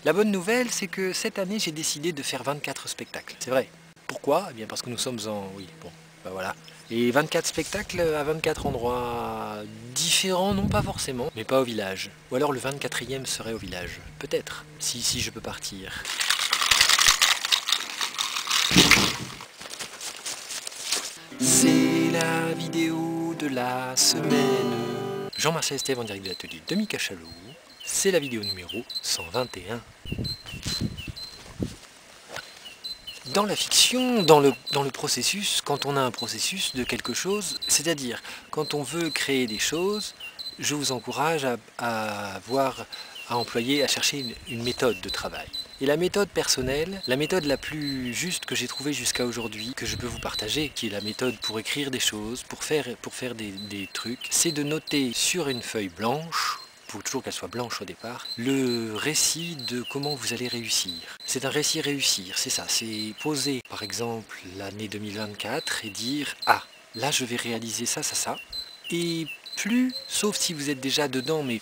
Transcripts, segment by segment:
La bonne nouvelle, c'est que cette année, j'ai décidé de faire 24 spectacles. C'est vrai. Pourquoi? Eh bien parce que nous sommes en... Oui, bon, ben voilà. Et 24 spectacles à 24 endroits différents, non pas forcément, mais pas au village. Ou alors le 24e serait au village. Peut-être, si je peux partir. C'est la vidéo de la semaine. Jean-Marcel Estève en direct de l'atelier de Mika Chalot. C'est la vidéo numéro 121. Dans la fiction, dans le processus, quand on a un processus de quelque chose, c'est-à-dire quand on veut créer des choses, je vous encourage à employer, à chercher une méthode de travail. Et la méthode personnelle, la méthode la plus juste que j'ai trouvée jusqu'à aujourd'hui, que je peux vous partager, qui est la méthode pour écrire des choses, pour faire des trucs, c'est de noter sur une feuille blanche, faut toujours qu'elle soit blanche au départ, le récit de comment vous allez réussir. C'est un récit réussir, c'est ça, c'est poser par exemple l'année 2024 et dire « Ah, là je vais réaliser ça, ça, ça ». Et plus, sauf si vous êtes déjà dedans, mais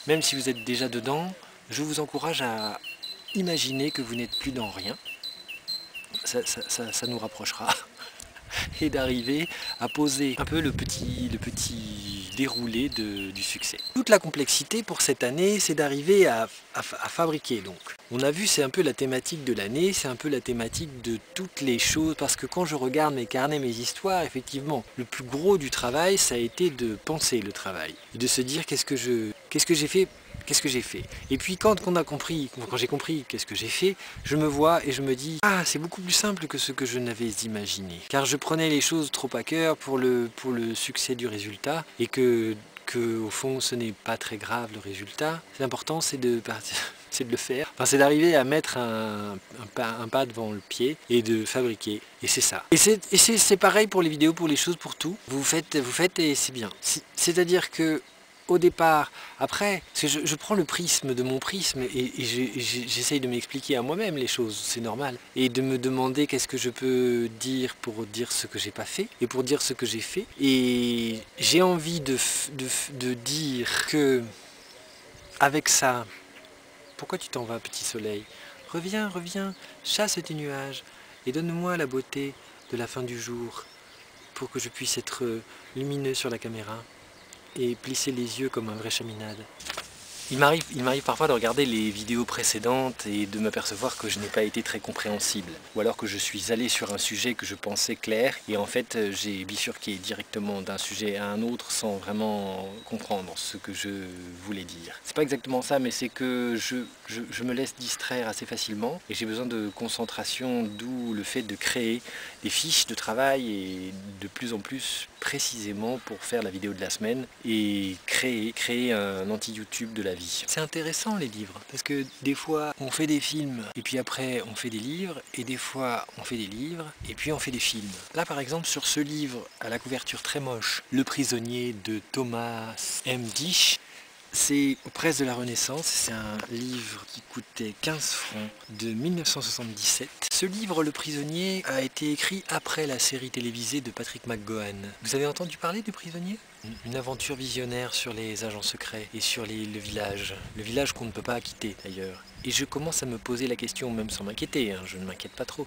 même si vous êtes déjà dedans, je vous encourage à imaginer que vous n'êtes plus dans rien. Ça nous rapprochera. Et d'arriver à poser un peu le petit déroulé du succès. Toute la complexité pour cette année, c'est d'arriver à fabriquer. Donc, on a vu, c'est un peu la thématique de l'année, c'est un peu la thématique de toutes les choses, parce que quand je regarde mes carnets, mes histoires, effectivement, le plus gros du travail, ça a été de penser le travail, et de se dire qu'est-ce que j'ai fait. Qu'est-ce que j'ai fait? Et puis quand j'ai compris qu'est-ce que j'ai fait, je me vois et je me dis « Ah, c'est beaucoup plus simple que ce que je n'avais imaginé. » Car je prenais les choses trop à cœur pour le succès du résultat et que au fond ce n'est pas très grave le résultat. L'important c'est de le faire. Enfin, c'est d'arriver à mettre un pas devant le pied et de fabriquer. Et c'est ça. Et c'est pareil pour les vidéos, pour les choses, pour tout. Vous faites et c'est bien. C'est-à-dire que au départ, après, je prends le prisme de mon prisme et j'essaye de m'expliquer à moi-même les choses, c'est normal. Et de me demander qu'est-ce que je peux dire pour dire ce que j'ai pas fait et pour dire ce que j'ai fait. Et j'ai envie de dire que, avec ça, pourquoi tu t'en vas, petit soleil? Reviens, reviens, chasse tes nuages et donne-moi la beauté de la fin du jour pour que je puisse être lumineux sur la caméra et plisser les yeux comme un vrai chaminade. Il m'arrive parfois de regarder les vidéos précédentes et de m'apercevoir que je n'ai pas été très compréhensible. Ou alors que je suis allé sur un sujet que je pensais clair et en fait j'ai bifurqué directement d'un sujet à un autre sans vraiment comprendre ce que je voulais dire. C'est pas exactement ça, mais c'est que je me laisse distraire assez facilement et j'ai besoin de concentration, d'où le fait de créer des fiches de travail et de plus en plus précisément pour faire la vidéo de la semaine et créer un anti-YouTube de la vie. C'est intéressant les livres, parce que des fois on fait des films et puis après on fait des livres, et des fois on fait des livres et puis on fait des films. Là par exemple sur ce livre à la couverture très moche, Le prisonnier de Thomas M. Disch, c'est aux presses de la Renaissance, c'est un livre qui coûtait 15 francs de 1977. Ce livre, Le prisonnier, a été écrit après la série télévisée de Patrick McGowan. Vous avez entendu parler du prisonnier? Une aventure visionnaire sur les agents secrets et sur le village qu'on ne peut pas quitter d'ailleurs. Et je commence à me poser la question, même sans m'inquiéter, hein, je ne m'inquiète pas trop,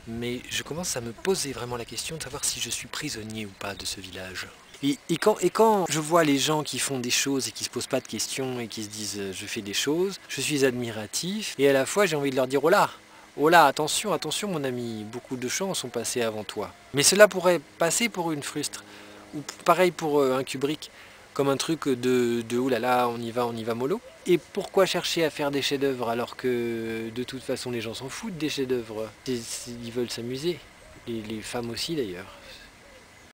mais je commence à me poser vraiment la question de savoir si je suis prisonnier ou pas de ce village. Et quand je vois les gens qui font des choses et qui se posent pas de questions et qui se disent je fais des choses, je suis admiratif et à la fois j'ai envie de leur dire oh là, attention, attention mon ami, beaucoup de gens sont passés avant toi. Mais cela pourrait passer pour une frustre, ou pareil pour un Kubrick, comme un truc de oh là là, on y va mollo. Et pourquoi chercher à faire des chefs-d'œuvre alors que de toute façon les gens s'en foutent des chefs-d'œuvre, ils veulent s'amuser, et les femmes aussi d'ailleurs.